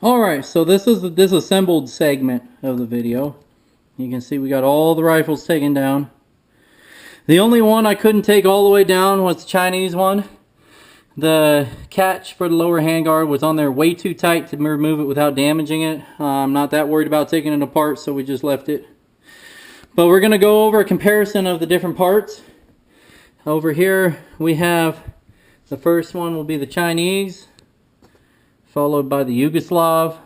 Alright, so this is the disassembled segment of the video. You can see we got all the rifles taken down. The only one I couldn't take all the way down was the Chinese one. The catch for the lower handguard was on there way too tight to remove it without damaging it. I'm not that worried about taking it apart, so we just left it. But we're going to go over a comparison of the different parts. Over here we have the first one will be the Chinese, followed by the Yugoslav,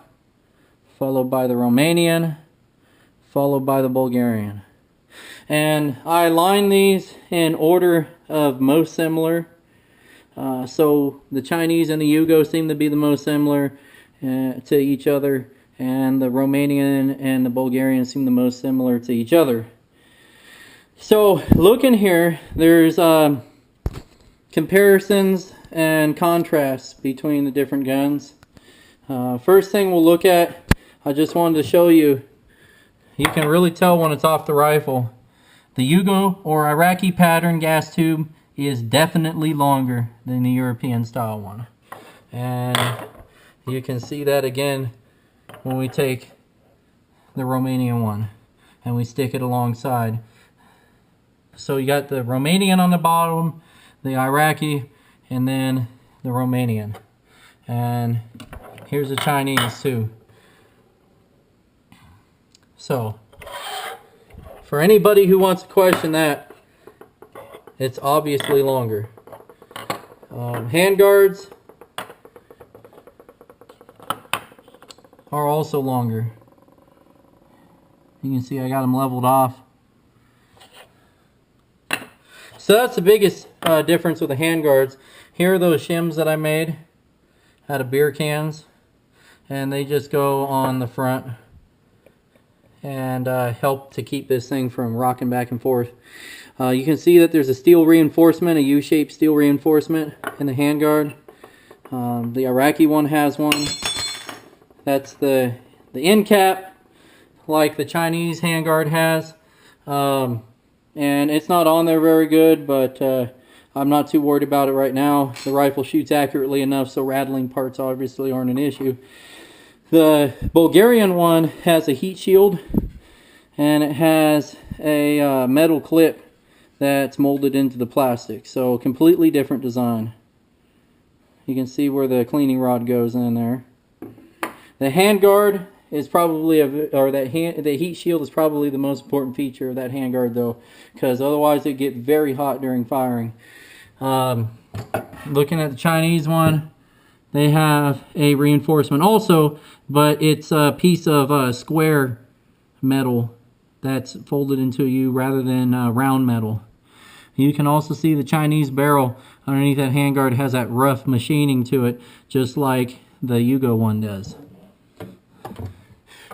followed by the Romanian, followed by the Bulgarian. And I line these in order of most similar. So the Chinese and the Yugo seem to be the most similar to each other, and the Romanian and the Bulgarian seem the most similar to each other. So looking here, there's comparisons and contrasts between the different guns. First thing we'll look at, I just wanted to show you, you can really tell when it's off the rifle. The Yugo or Iraqi pattern gas tube is definitely longer than the European style one. And you can see that again when we take the Romanian one and we stick it alongside. So you got the Romanian on the bottom, the Iraqi, and then the Romanian. And here's the Chinese too. So for anybody who wants to question that, it's obviously longer. Handguards are also longer. You can see I got them leveled off. So that's the biggest difference with the handguards. Here are those shims that I made out of beer cans, and they just go on the front and help to keep this thing from rocking back and forth. You can see that there's a steel reinforcement, a U-shaped steel reinforcement in the handguard. The Iraqi one has one. That's the end cap, like the Chinese handguard has. And it's not on there very good, but I'm not too worried about it right now. The rifle shoots accurately enough, so rattling parts obviously aren't an issue. The Bulgarian one has a heat shield, and it has a metal clip that's molded into the plastic, so completely different design. You can see where the cleaning rod goes in there. The handguard is probably the heat shield is probably the most important feature of that handguard, though, because otherwise it get very hot during firing. Looking at the Chinese one, they have a reinforcement also, but it's a piece of square metal that's folded into a U rather than round metal. You can also see the Chinese barrel underneath that handguard has that rough machining to it, just like the Yugo one does.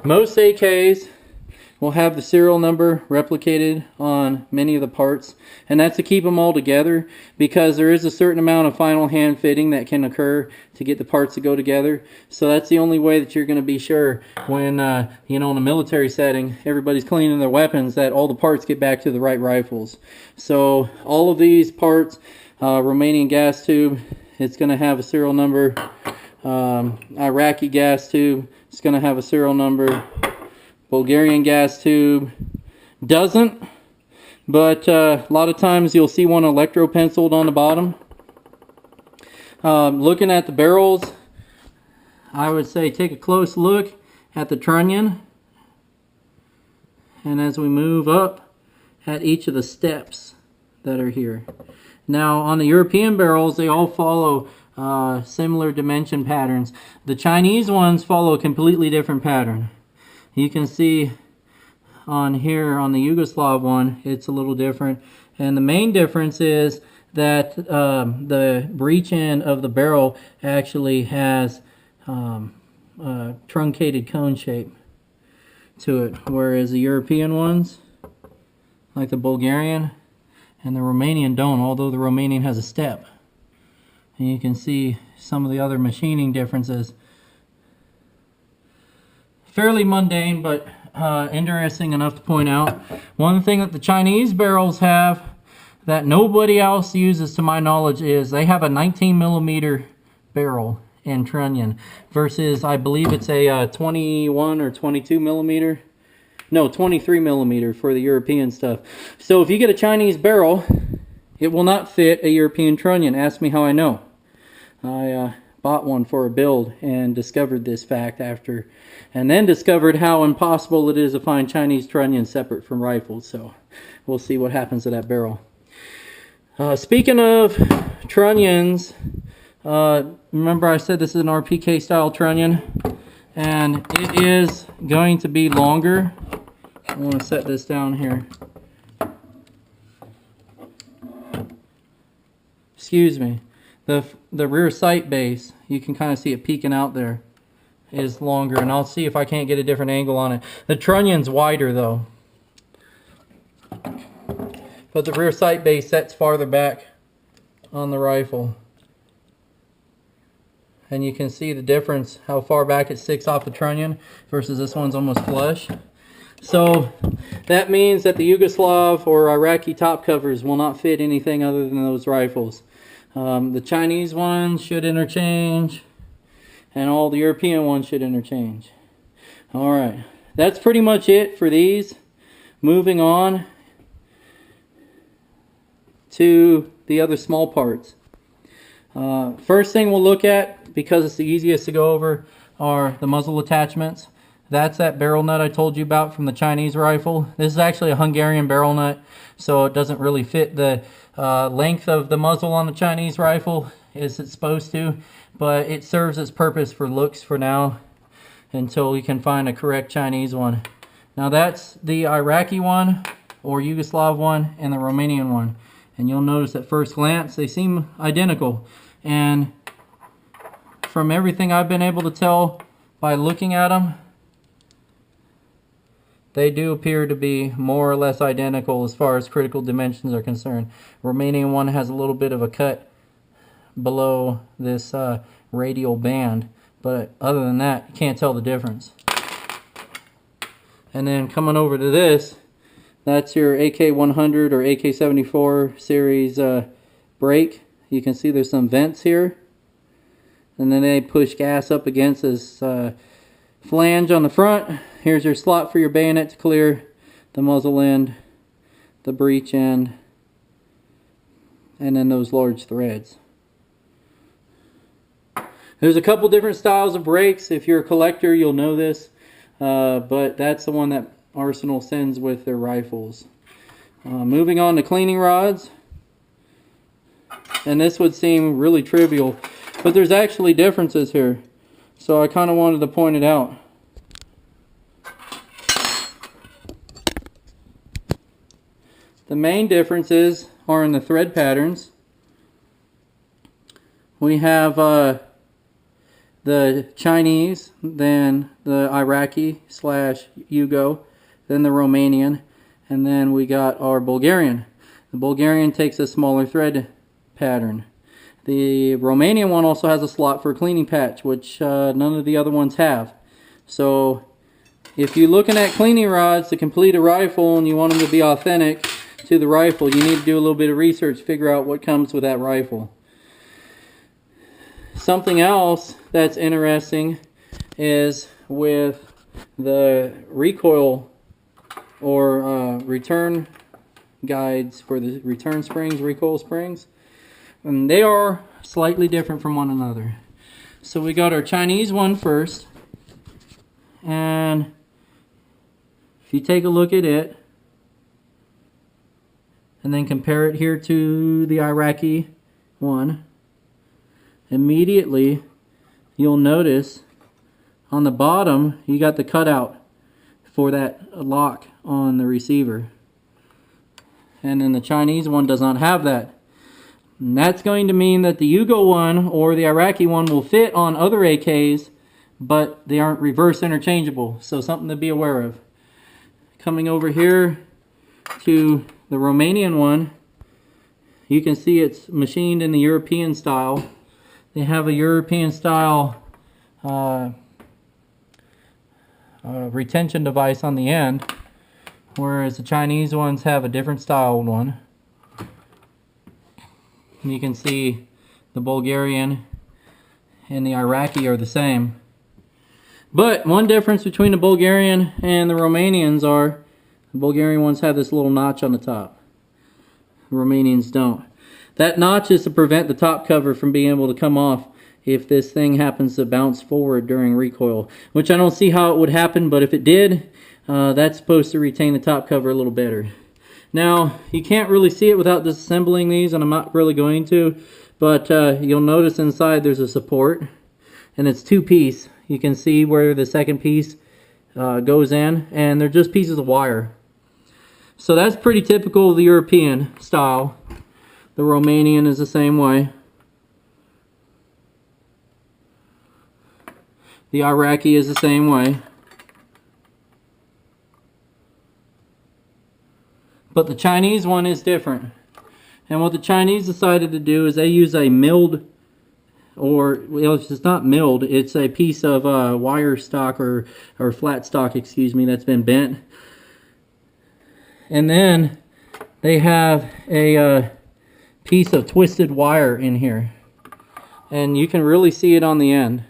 Most AKs will have the serial number replicated on many of the parts, and that's to keep them all together, because there is a certain amount of final hand fitting that can occur to get the parts to go together. So that's the only way that you're going to be sure when you know, in a military setting, everybody's cleaning their weapons, that all the parts get back to the right rifles. So all of these parts, Romanian gas tube, it's going to have a serial number. Iraqi gas tube, it's going to have a serial number. Bulgarian gas tube doesn't, but a lot of times you'll see one electro penciled on the bottom. Looking at the barrels, I would say take a close look at the trunnion, and as we move up at each of the steps that are here. Now on the European barrels, they all follow similar dimension patterns. The Chinese ones follow a completely different pattern. You can see on here on the Yugoslav one, it's a little different. And the main difference is that the breech end of the barrel actually has a truncated cone shape to it. Whereas the European ones, like the Bulgarian and the Romanian, don't, although the Romanian has a step. And you can see some of the other machining differences. Fairly mundane, but interesting enough to point out. One thing that the Chinese barrels have that nobody else uses, to my knowledge, is they have a 19mm barrel in trunnion versus I believe it's a 21 or 22 millimeter. No, 23 millimeter for the European stuff. So if you get a Chinese barrel, it will not fit a European trunnion. Ask me how I know. I bought one for a build and discovered this fact after, and then discovered how impossible it is to find Chinese trunnions separate from rifles. So we'll see what happens to that barrel. Speaking of trunnions, remember I said this is an RPK style trunnion, and it is going to be longer. I want to set this down here. Excuse me. The rear sight base, you can kind of see it peeking out there, is longer, and I'll see if I can't get a different angle on it. The trunnion's wider though, but the rear sight base sets farther back on the rifle, and you can see the difference, how far back it sticks off the trunnion versus this one's almost flush. So that means that the Yugoslav or Iraqi top covers will not fit anything other than those rifles. The Chinese ones should interchange, and all the European ones should interchange. Alright, that's pretty much it for these. Moving on to the other small parts. First thing we'll look at, because it's the easiest to go over, are the muzzle attachments. That's that barrel nut I told you about from the Chinese rifle. This is actually a Hungarian barrel nut, so it doesn't really fit the length of the muzzle on the Chinese rifle as it's supposed to, but it serves its purpose for looks for now until we can find a correct Chinese one. Now that's the Iraqi one or Yugoslav one and the Romanian one, and you'll notice at first glance they seem identical, and from everything I've been able to tell by looking at them, they do appear to be more or less identical as far as critical dimensions are concerned. Romanian one has a little bit of a cut below this radial band, but other than that, you can't tell the difference. And then coming over to this, that's your AK-100 or AK-74 series brake. You can see there's some vents here, and then they push gas up against this flange on the front. Here's your slot for your bayonet to clear, the muzzle end, the breech end, and then those large threads. There's a couple different styles of brakes. If you're a collector, you'll know this, but that's the one that Arsenal sends with their rifles. Moving on to cleaning rods, and this would seem really trivial, but there's actually differences here, so I kind of wanted to point it out. The main differences are in the thread patterns. We have the Chinese, then the Iraqi / Yugo, then the Romanian, and then we got our Bulgarian. The Bulgarian takes a smaller thread pattern. The Romanian one also has a slot for a cleaning patch, which none of the other ones have. So if you're looking at cleaning rods to complete a rifle and you want them to be authentic to the rifle, you need to do a little bit of research, figure out what comes with that rifle. Something else that's interesting is with the recoil or return guides for the return springs, recoil springs, and they are slightly different from one another. So we got our Chinese one first, and if you take a look at it and then compare it here to the Iraqi one, immediately you'll notice on the bottom you got the cutout for that lock on the receiver, and then the Chinese one does not have that. And that's going to mean that the Yugo one or the Iraqi one will fit on other AKs, but they aren't reverse interchangeable, so something to be aware of. Coming over here to the Romanian one, you can see it's machined in the European style. They have a European style retention device on the end, whereas the Chinese ones have a different style one. And you can see the Bulgarian and the Iraqi are the same. But one difference between the Bulgarian and the Romanians are the Bulgarian ones have this little notch on the top. The Romanians don't. That notch is to prevent the top cover from being able to come off if this thing happens to bounce forward during recoil, which I don't see how it would happen, but if it did, that's supposed to retain the top cover a little better. Now, you can't really see it without disassembling these, and I'm not really going to, but you'll notice inside there's a support, and it's two-piece. You can see where the second piece goes in, and they're just pieces of wire. So that's pretty typical of the European style. The Romanian is the same way. The Iraqi is the same way. But the Chinese one is different. And what the Chinese decided to do is they use a milled, or well, it's not milled, it's a piece of wire stock or flat stock, excuse me, that's been bent. And then they have a piece of twisted wire in here. And you can really see it on the end.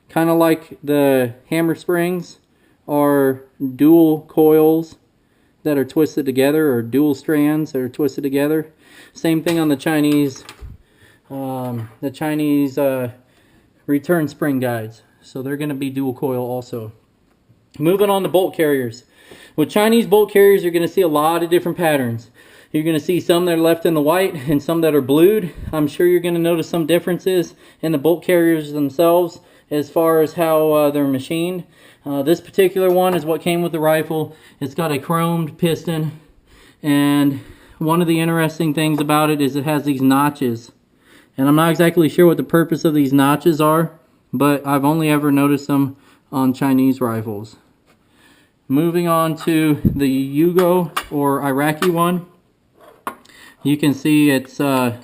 Kind of like the hammer springs or dual coils that are twisted together, or dual strands that are twisted together. Same thing on the Chinese return spring guides. So they're going to be dual coil also. Moving on to bolt carriers. With Chinese bolt carriers, you're going to see a lot of different patterns. You're going to see some that are left in the white and some that are blued. I'm sure you're going to notice some differences in the bolt carriers themselves as far as how they're machined. This particular one is what came with the rifle. It's got a chromed piston, and one of the interesting things about it is it has these notches. And I'm not exactly sure what the purpose of these notches are, but I've only ever noticed them on Chinese rifles. Moving on to the Yugo or Iraqi one. You can see it's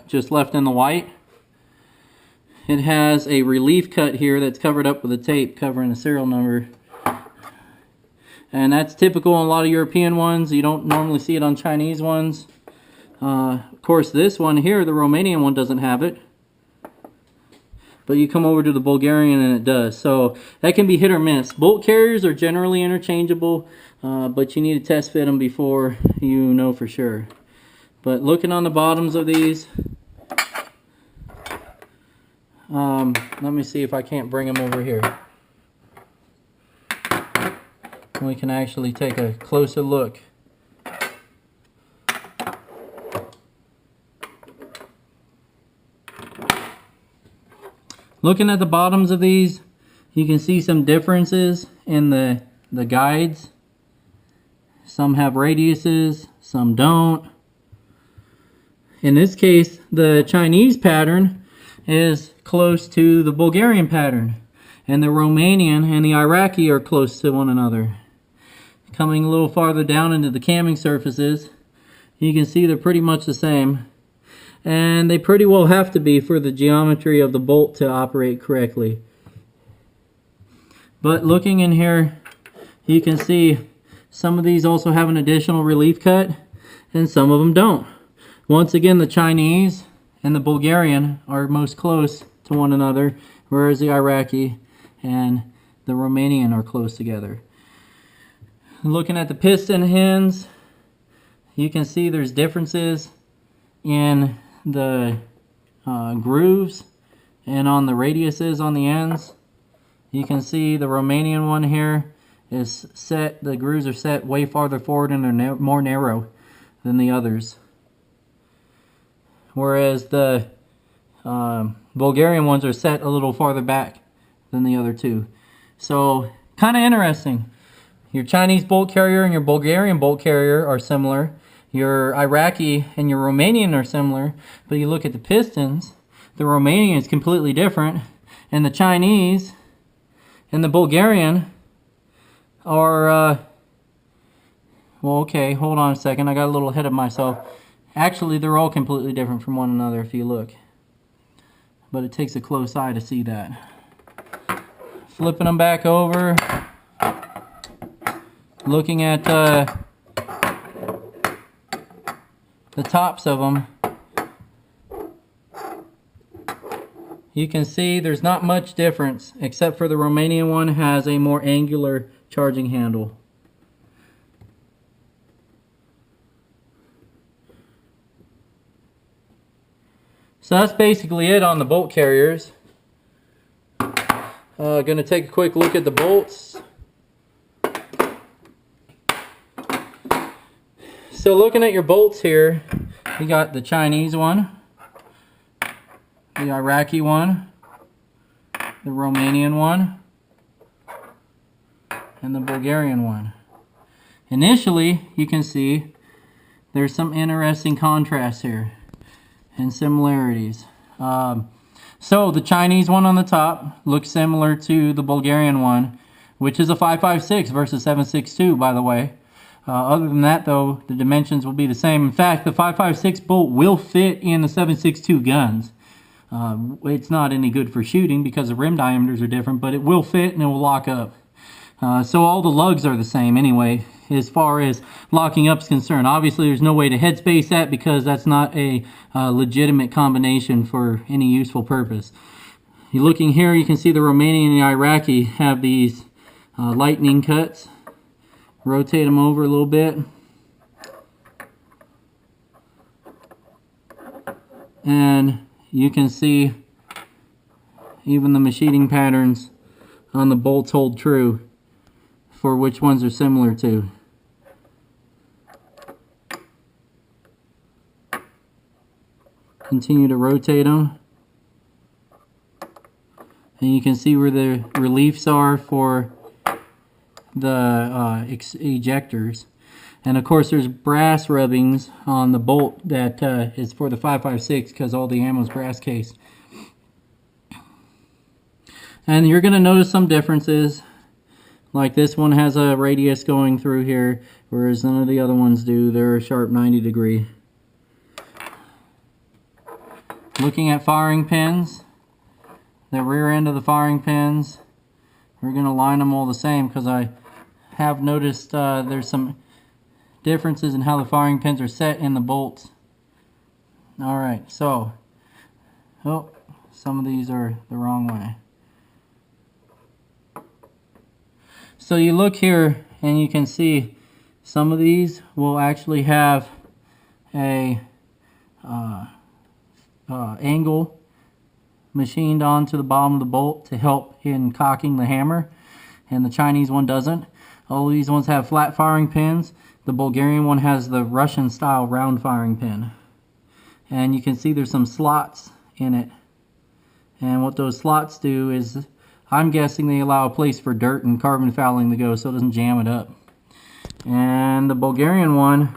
just left in the white. It has a relief cut here that's covered up with a tape covering the serial number. And that's typical on a lot of European ones. You don't normally see it on Chinese ones. Of course, this one here, the Romanian one, doesn't have it. But you come over to the Bulgarian and it does. So that can be hit or miss. Bolt carriers are generally interchangeable, but you need to test fit them before you know for sure. But looking on the bottoms of these, let me see if I can't bring them over here. We can actually take a closer look. Looking at the bottoms of these, you can see some differences in the guides. Some have radiuses, some don't. In this case, the Chinese pattern is close to the Bulgarian pattern, and the Romanian and the Iraqi are close to one another. Coming a little farther down into the camming surfaces, you can see they're pretty much the same, and they pretty well have to be for the geometry of the bolt to operate correctly. But looking in here, you can see some of these also have an additional relief cut, and some of them don't. Once again, the Chinese and the Bulgarian are most close to one another, whereas the Iraqi and the Romanian are close together. Looking at the piston ends, you can see there's differences in the grooves and on the radiuses on the ends. You can see the Romanian one here is set, the grooves are set way farther forward and they're more narrow than the others. Whereas the Bulgarian ones are set a little farther back than the other two. So, kind of interesting. Your Chinese bolt carrier and your Bulgarian bolt carrier are similar. Your Iraqi and your Romanian are similar. But you look at the pistons, the Romanian is completely different. And the Chinese and the Bulgarian are, well, okay, hold on a second. I got a little ahead of myself. Actually, they're all completely different from one another if you look. But it takes a close eye to see that. Flipping them back over. Looking at the tops of them. you can see there's not much difference, except for the Romanian one has a more angular charging handle. So that's basically it on the bolt carriers. Gonna take a quick look at the bolts. So looking at your bolts here, you got the Chinese one, the Iraqi one, the Romanian one, and the Bulgarian one. Initially, you can see there's some interesting contrast here and similarities. So the Chinese one on the top looks similar to the Bulgarian one, which is a 5.56 versus 7.62, by the way. Other than that, though, the dimensions will be the same. In fact, the 5.56 bolt will fit in the 7.62 guns. It's not any good for shooting because the rim diameters are different, but it will fit and it will lock up. So all the lugs are the same anyway, as far as locking up is concerned. Obviously, there's no way to headspace that because that's not a legitimate combination for any useful purpose. You're looking here, you can see the Romanian and the Iraqi have these lightning cuts. Rotate them over a little bit. And you can see even the machining patterns on the bolts hold true for which ones are similar to. Continue to rotate them. And you can see where the reliefs are for the ejectors. And of course there's brass rubbings on the bolt that is for the 5.56 because all the ammo is brass cased. And you're going to notice some differences. Like this one has a radius going through here, whereas none of the other ones do. They're a sharp 90 degree. Looking at firing pins, the rear end of the firing pins, we're going to line them all the same because I have noticed there's some differences in how the firing pins are set in the bolts. Alright, so, oh, some of these are the wrong way. So you look here and you can see some of these will actually have a angle machined onto the bottom of the bolt to help in cocking the hammer, and the Chinese one doesn't. All these ones have flat firing pins. The Bulgarian one has the Russian style round firing pin, and you can see there's some slots in it, and what those slots do is, I'm guessing they allow a place for dirt and carbon fouling to go so it doesn't jam it up. And the Bulgarian one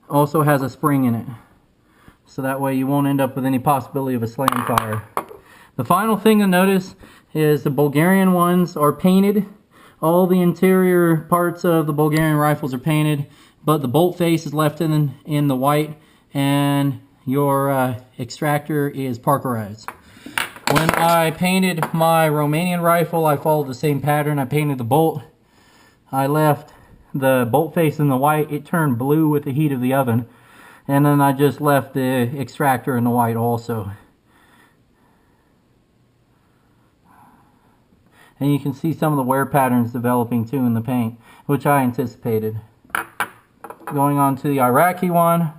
also has a spring in it, so that way you won't end up with any possibility of a slam fire. The final thing to notice is the Bulgarian ones are painted. All the interior parts of the Bulgarian rifles are painted, but the bolt face is left in the white, and your extractor is parkerized. When I painted my Romanian rifle, I followed the same pattern. I painted the bolt. I left the bolt face in the white. It turned blue with the heat of the oven. And then I just left the extractor in the white also. And you can see some of the wear patterns developing too in the paint, which I anticipated. Going on to the Iraqi one.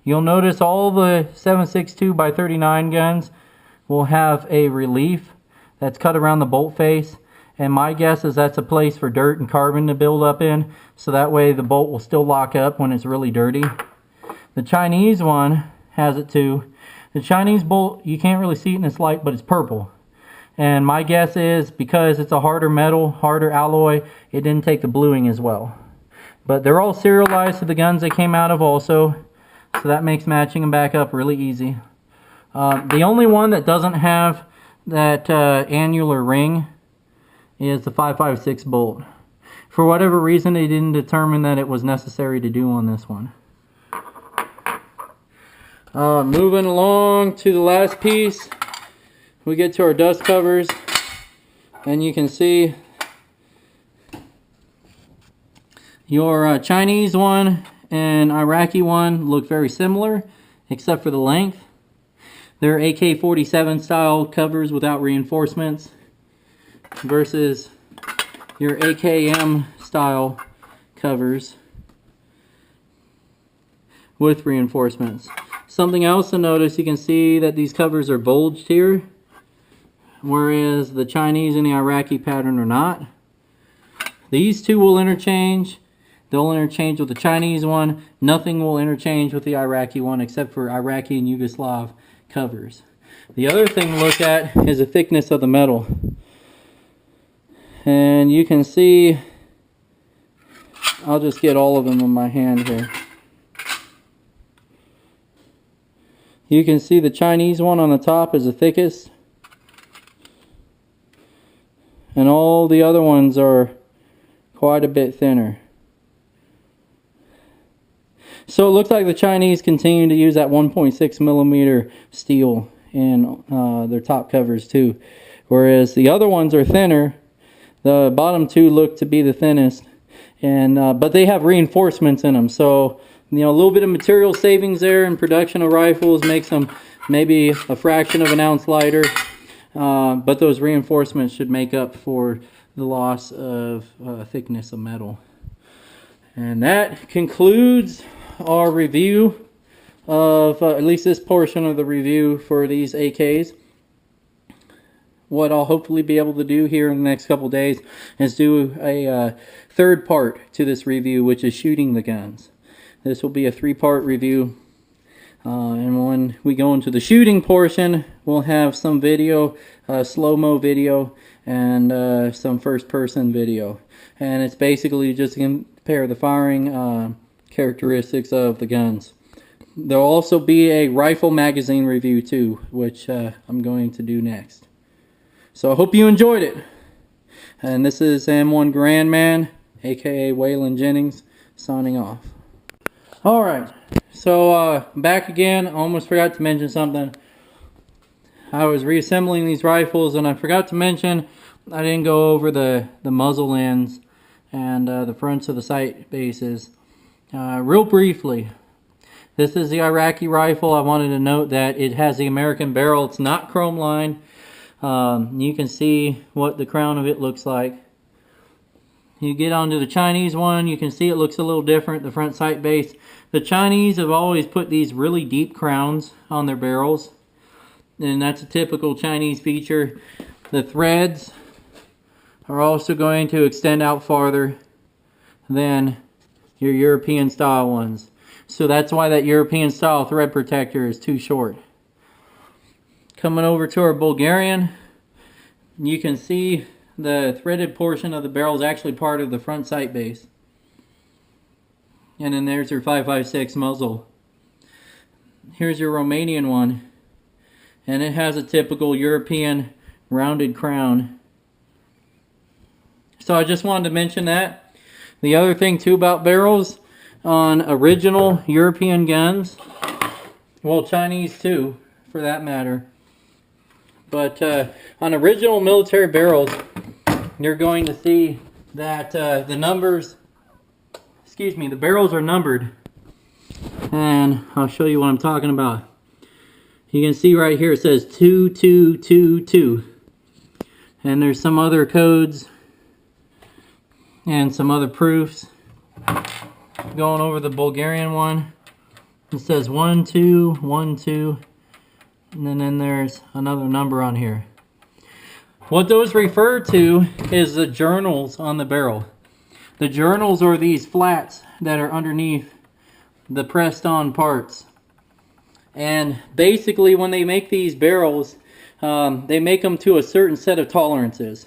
You'll notice all the 7.62 by 39 guns will have a relief that's cut around the bolt face. And my guess is that's a place for dirt and carbon to build up in, so that way the bolt will still lock up when it's really dirty. The Chinese one has it too. The Chinese bolt, you can't really see it in this light, but it's purple. And my guess is because it's a harder metal, harder alloy, it didn't take the bluing as well. But they're all serialized to the guns they came out of also, so that makes matching them back up really easy. The only one that doesn't have that annular ring is the 5.56 bolt. For whatever reason, they didn't determine that it was necessary to do on this one. Moving along to the last piece, we get to our dust covers, and you can see your Chinese one and Iraqi one look very similar, except for the length. They're AK-47 style covers without reinforcements versus your AKM style covers with reinforcements. Something else to notice, you can see that these covers are bulged here, whereas the Chinese and the Iraqi pattern are not. These two will interchange. They'll interchange with the Chinese one. Nothing will interchange with the Iraqi one except for Iraqi and Yugoslav covers. The other thing to look at is the thickness of the metal. And you can see, I'll just get all of them in my hand here. You can see the Chinese one on the top is the thickest. And all the other ones are quite a bit thinner. So it looks like the Chinese continue to use that 1.6 millimeter steel in their top covers too. Whereas the other ones are thinner. The bottom two look to be the thinnest. And but they have reinforcements in them. So, you know, a little bit of material savings there in production of rifles makes them maybe a fraction of an ounce lighter. But those reinforcements should make up for the loss of thickness of metal. And that concludes our review of at least this portion of the review for these AKs. What I'll hopefully be able to do here in the next couple days is do a third part to this review, which is shooting the guns. This will be a 3-part review. And when we go into the shooting portion, we'll have some video, slow-mo video, and some first-person video. And it's basically just to compare the firing characteristics of the guns. There'll also be a rifle magazine review too, which I'm going to do next. So I hope you enjoyed it. And this is M1 Grandman, aka Waylon Jennings, signing off. Alright, so back again. I almost forgot to mention something. I was reassembling these rifles and I forgot to mention I didn't go over the muzzle ends and the fronts of the sight bases. Real briefly, this is the Iraqi rifle. I wanted to note that it has the American barrel. It's not chrome lined. You can see what the crown of it looks like. You get onto the Chinese one, you can see it looks a little different, the front sight base. The Chinese have always put these really deep crowns on their barrels, and that's a typical Chinese feature. The threads are also going to extend out farther than your European style ones. So that's why that European style thread protector is too short. Coming over to our Bulgarian, you can see the threaded portion of the barrel is actually part of the front sight base. And then there's your 5.56 muzzle. Here's your Romanian one. And it has a typical European rounded crown. So I just wanted to mention that. The other thing too about barrels on original European guns, well, Chinese too for that matter, but on original military barrels you're going to see that the barrels are numbered, and I'll show you what I'm talking about. You can see right here it says 2222, and there's some other codes and some other proofs. Going over the Bulgarian one, it says 1212, and then there's another number on here. What those refer to is the journals on the barrel. The journals are these flats that are underneath the pressed on parts. And basically when they make these barrels, they make them to a certain set of tolerances.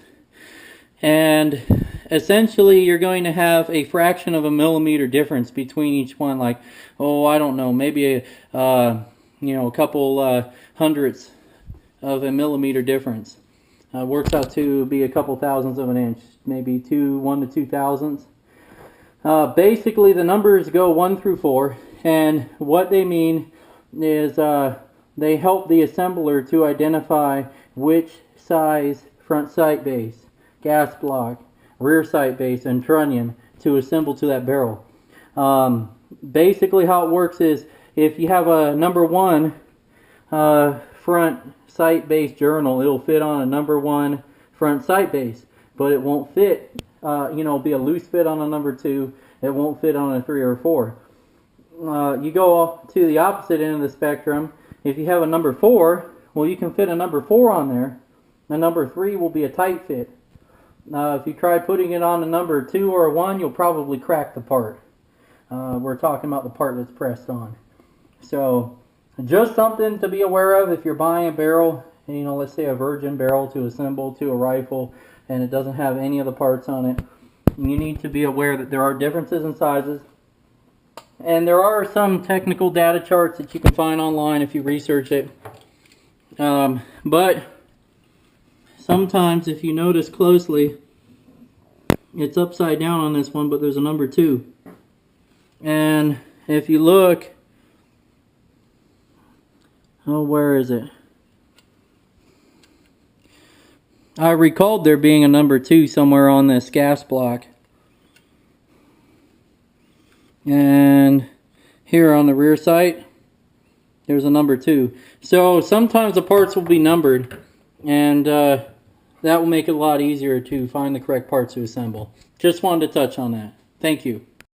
And essentially you're going to have a fraction of a millimeter difference between each one. Like, oh, I don't know, maybe a couple hundredths of a millimeter difference. Works out to be a couple thousandths of an inch, maybe 1 to 2 thousandths. Basically the numbers go 1 through 4, and what they mean is they help the assembler to identify which size front sight base, gas block, rear sight base, and trunnion to assemble to that barrel. Basically how it works is if you have a number 1 front sight base journal, it'll fit on a number 1 front sight base, but it won't fit, be a loose fit on a number 2. It won't fit on a 3 or 4. You go to the opposite end of the spectrum. If you have a number 4, well, you can fit a number 4 on there. A number 3 will be a tight fit. If you try putting it on a number 2 or a 1, you'll probably crack the part. We're talking about the part that's pressed on. So, just something to be aware of if you're buying a barrel, let's say a virgin barrel to assemble to a rifle, and it doesn't have any of the parts on it. You need to be aware that there are differences in sizes. And there are some technical data charts that you can find online if you research it. But sometimes, if you notice closely, it's upside down on this one, but there's a number 2. And if you look, where is it? I recalled there being a number 2 somewhere on this gas block. And here on the rear sight, there's a number 2. So sometimes the parts will be numbered, and that will make it a lot easier to find the correct parts to assemble. Just wanted to touch on that. Thank you.